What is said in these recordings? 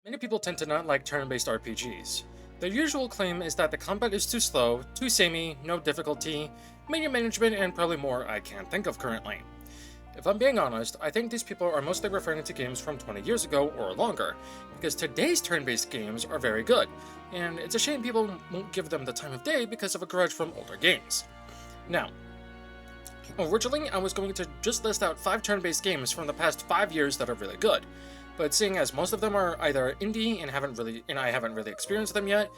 Many people tend to not like turn-based RPGs. Their usual claim is that the combat is too slow, too samey, no difficulty, menu management, and probably more I can't think of currently. If I'm being honest, I think these people are mostly referring to games from 20 years ago or longer, because today's turn-based games are very good, and it's a shame people won't give them the time of day because of a grudge from older games. Now, originally I was going to just list out 5 turn-based games from the past 5 years that are really good, but seeing as most of them are either indie and I haven't really experienced them yet,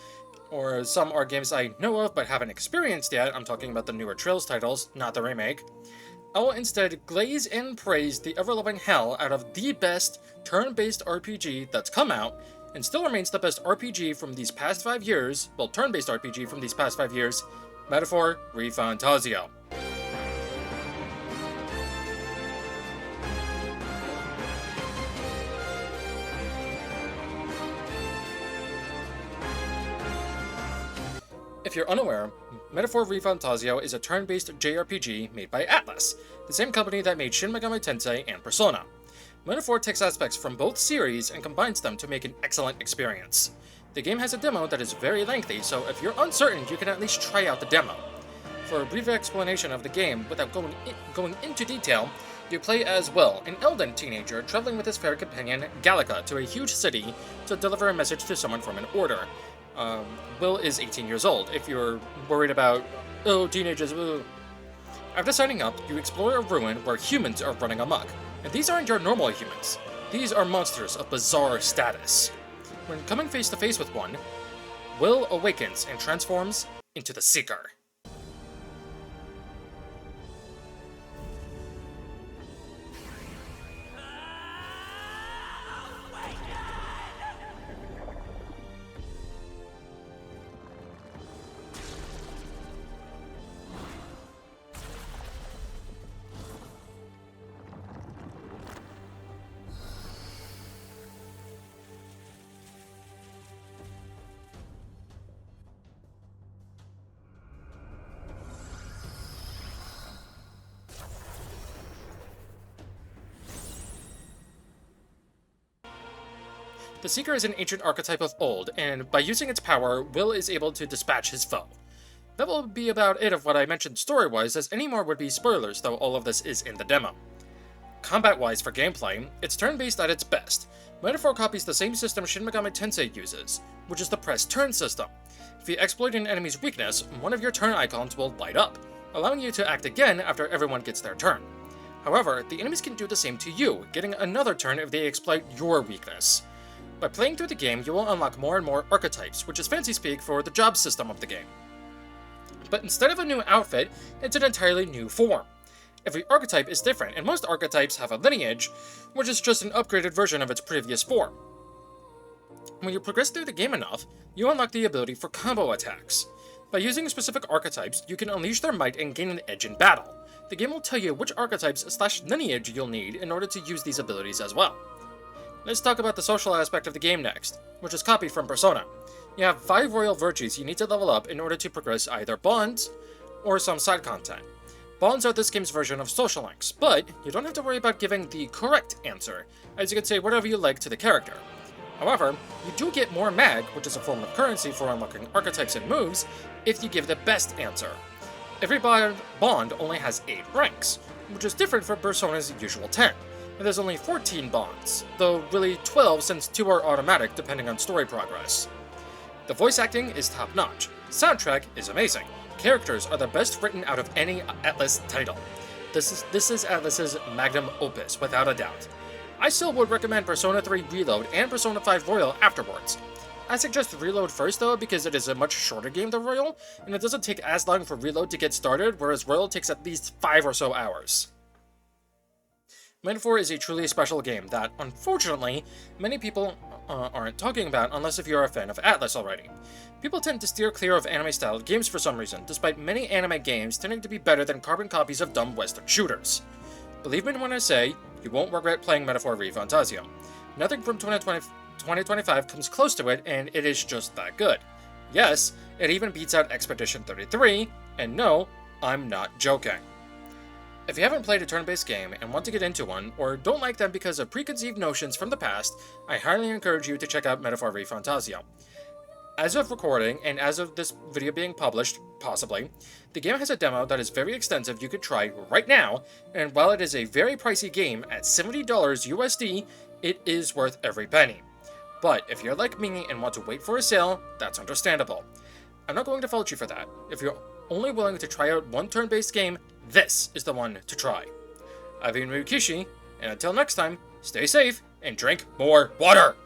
or some are games I know of but haven't experienced yet, I'm talking about the newer Trails titles, not the remake, I will instead glaze and praise the ever-loving hell out of the best turn-based RPG that's come out, and still remains the best RPG from these past 5 years, well, turn-based RPG from these past 5 years, Metaphor ReFantazio. If you're unaware, Metaphor ReFantazio is a turn-based JRPG made by Atlus, the same company that made Shin Megami Tensei and Persona. Metaphor takes aspects from both series and combines them to make an excellent experience. The game has a demo that is very lengthy, so if you're uncertain, you can at least try out the demo. For a brief explanation of the game, without going into detail, you play as Will, an elden teenager traveling with his fair companion, Gallica, to a huge city to deliver a message to someone from an order. Will is 18 years old, if you're worried about, oh, teenagers, ooh. After signing up, you explore a ruin where humans are running amok. And these aren't your normal humans. These are monsters of bizarre status. When coming face to face with one, Will awakens and transforms into the Seeker. The Seeker is an ancient archetype of old, and by using its power, Will is able to dispatch his foe. That will be about it of what I mentioned story-wise, as any more would be spoilers, though all of this is in the demo. Combat-wise for gameplay, it's turn-based at its best. Metaphor copies the same system Shin Megami Tensei uses, which is the press turn system. If you exploit an enemy's weakness, one of your turn icons will light up, allowing you to act again after everyone gets their turn. However, the enemies can do the same to you, getting another turn if they exploit your weakness. By playing through the game, you will unlock more and more archetypes, which is fancy speak for the job system of the game. But instead of a new outfit, it's an entirely new form. Every archetype is different, and most archetypes have a lineage, which is just an upgraded version of its previous form. When you progress through the game enough, you unlock the ability for combo attacks. By using specific archetypes, you can unleash their might and gain an edge in battle. The game will tell you which archetypes/lineage you'll need in order to use these abilities as well. Let's talk about the social aspect of the game next, which is copied from Persona. You have 5 royal virtues you need to level up in order to progress either bonds or some side content. Bonds are this game's version of social links, but you don't have to worry about giving the correct answer, as you can say whatever you like to the character. However, you do get more mag, which is a form of currency for unlocking archetypes and moves, if you give the best answer. Every bond only has 8 ranks, which is different from Persona's usual 10. And there's only 14 bonds, though really 12 since 2 are automatic depending on story progress. The voice acting is top-notch, soundtrack is amazing, characters are the best written out of any Atlus title. This is Atlus's magnum opus, without a doubt. I still would recommend Persona 3 Reload and Persona 5 Royal afterwards. I suggest Reload first though, because it is a much shorter game than Royal, and it doesn't take as long for Reload to get started, whereas Royal takes at least 5 or so hours. Metaphor is a truly special game that, unfortunately, many people aren't talking about unless if you're a fan of Atlus already. People tend to steer clear of anime-styled games for some reason, despite many anime games tending to be better than carbon copies of dumb Western shooters. Believe me when I say, you won't regret playing Metaphor ReFantazio. Nothing from 2025 comes close to it, and it is just that good. Yes, it even beats out Expedition 33, and no, I'm not joking. If you haven't played a turn-based game and want to get into one, or don't like them because of preconceived notions from the past, I highly encourage you to check out Metaphor v Fantasia. As of recording, and as of this video being published, possibly, the game has a demo that is very extensive you could try right now, and while it is a very pricey game at $70 USD, it is worth every penny. But if you're like me and want to wait for a sale, that's understandable. I'm not going to fault you for that. If you're only willing to try out one turn-based game, this is the one to try. I've been Ryukishi, and until next time, stay safe and drink more water!